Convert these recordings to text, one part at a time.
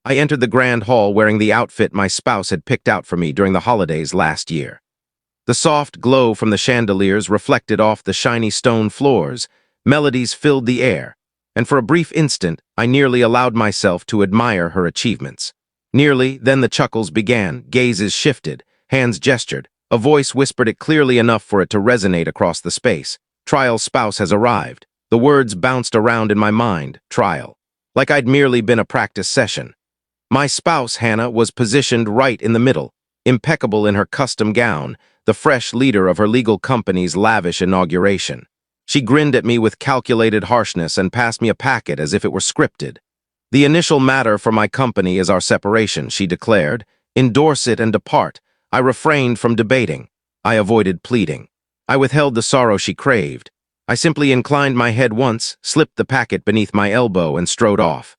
I entered the grand hall wearing the outfit my spouse had picked out for me during the holidays last year. The soft glow from the chandeliers reflected off the shiny stone floors, melodies filled the air, and for a brief instant I nearly allowed myself to admire her achievements. Nearly, then the chuckles began, gazes shifted, hands gestured, a voice whispered it clearly enough for it to resonate across the space. Trial's spouse has arrived. The words bounced around in my mind, trial, like I'd merely been a practice session. My spouse, Hannah, was positioned right in the middle, impeccable in her custom gown, the fresh leader of her legal company's lavish inauguration. She grinned at me with calculated harshness and passed me a packet as if it were scripted. The initial matter for my company is our separation, she declared. Endorse it and depart. I refrained from debating. I avoided pleading. I withheld the sorrow she craved. I simply inclined my head once, slipped the packet beneath my elbow, and strode off.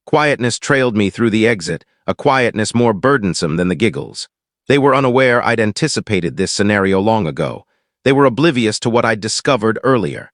Quietness trailed me through the exit, a quietness more burdensome than the giggles. They were unaware I'd anticipated this scenario long ago. They were oblivious to what I'd discovered earlier.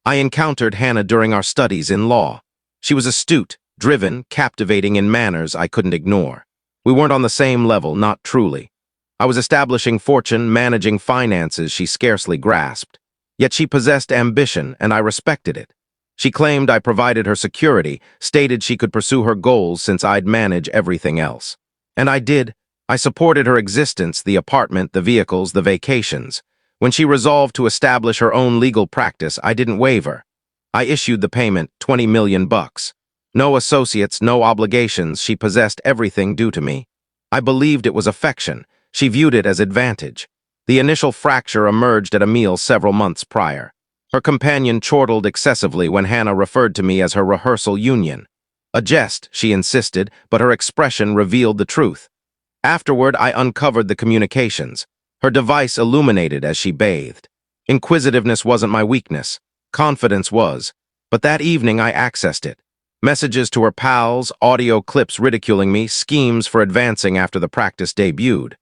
I encountered Hannah during our studies in law. She was astute, driven, captivating in manners I couldn't ignore. We weren't on the same level, not truly. I was establishing fortune, managing finances she scarcely grasped. Yet she possessed ambition, and I respected it. She claimed I provided her security, stated she could pursue her goals since I'd manage everything else. And I did. I supported her existence, the apartment, the vehicles, the vacations. When she resolved to establish her own legal practice, I didn't waver. I issued the payment, $20 million. No associates, no obligations, she possessed everything due to me. I believed it was affection. She viewed it as advantage. The initial fracture emerged at a meal several months prior. Her companion chortled excessively when Hannah referred to me as her rehearsal union. A jest, she insisted, but her expression revealed the truth. Afterward, I uncovered the communications. Her device illuminated as she bathed. Inquisitiveness wasn't my weakness. Confidence was. But that evening I accessed it. Messages to her pals, audio clips ridiculing me, schemes for advancing after the practice debuted.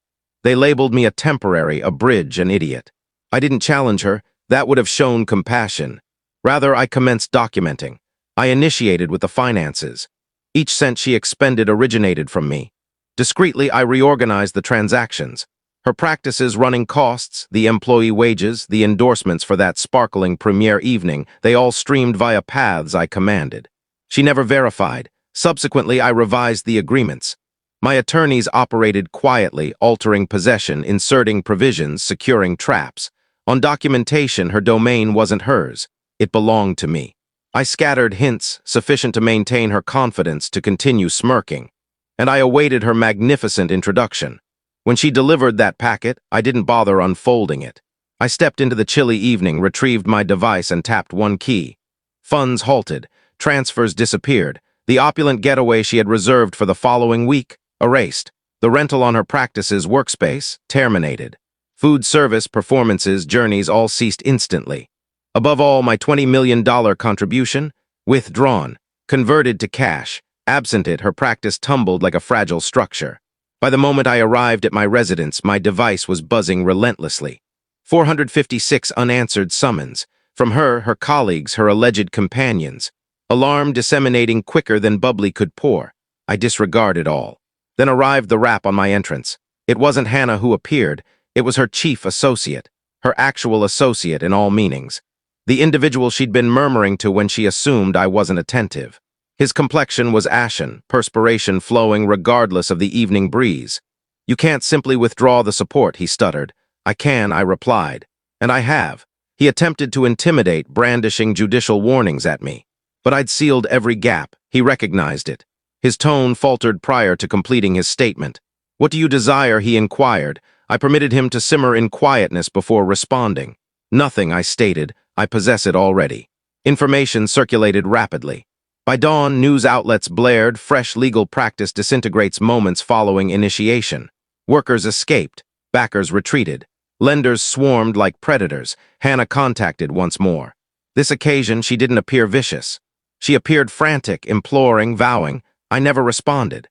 They labeled me a temporary, a bridge, an idiot. I didn't challenge her. That would have shown compassion. Rather, I commenced documenting. I initiated with the finances. Each cent she expended originated from me. Discreetly, I reorganized the transactions. Her practices, running costs, the employee wages, the endorsements for that sparkling premiere evening, they all streamed via paths I commanded. She never verified. Subsequently, I revised the agreements. My attorneys operated quietly, altering possession, inserting provisions, securing traps. On documentation, her domain wasn't hers. It belonged to me. I scattered hints, sufficient to maintain her confidence to continue smirking. And I awaited her magnificent introduction. When she delivered that packet, I didn't bother unfolding it. I stepped into the chilly evening, retrieved my device, and tapped one key. Funds halted. Transfers disappeared. The opulent getaway she had reserved for the following week, erased. The rental on her practice's workspace, terminated. Food service, performances, journeys all ceased instantly. Above all, my $20 million contribution, withdrawn, converted to cash. Absent it, her practice tumbled like a fragile structure. By the moment I arrived at my residence, my device was buzzing relentlessly. 456 unanswered summons. From her, her colleagues, her alleged companions. Alarm disseminating quicker than bubbly could pour. I disregarded all. Then arrived the rap on my entrance. It wasn't Hannah who appeared. It was her chief associate. Her actual associate in all meanings. The individual she'd been murmuring to when she assumed I wasn't attentive. His complexion was ashen, perspiration flowing regardless of the evening breeze. You can't simply withdraw the support, he stuttered. I can, I replied. And I have. He attempted to intimidate, brandishing judicial warnings at me. But I'd sealed every gap. He recognized it. His tone faltered prior to completing his statement. What do you desire, he inquired. I permitted him to simmer in quietness before responding. Nothing, I stated. I possess it already. Information circulated rapidly. By dawn, news outlets blared, fresh legal practice disintegrates moments following initiation. Workers escaped. Backers retreated. Lenders swarmed like predators. Hannah contacted once more. This occasion, she didn't appear vicious. She appeared frantic, imploring, vowing. I never responded.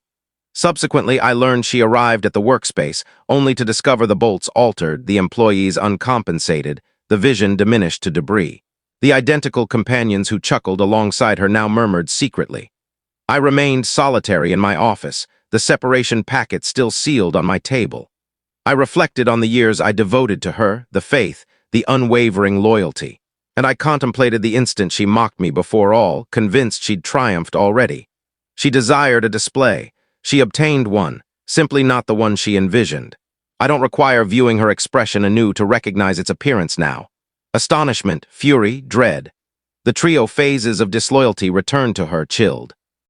Subsequently, I learned she arrived at the workspace, only to discover the bolts altered, the employees uncompensated, the vision diminished to debris. The identical companions who chuckled alongside her now murmured secretly. I remained solitary in my office, the separation packet still sealed on my table. I reflected on the years I devoted to her, the faith, the unwavering loyalty. And I contemplated the instant she mocked me before all, convinced she'd triumphed already. She desired a display. She obtained one, simply not the one she envisioned. I don't require viewing her expression anew to recognize its appearance now. Astonishment, fury, dread. The trio phases of disloyalty returned to her, chilled.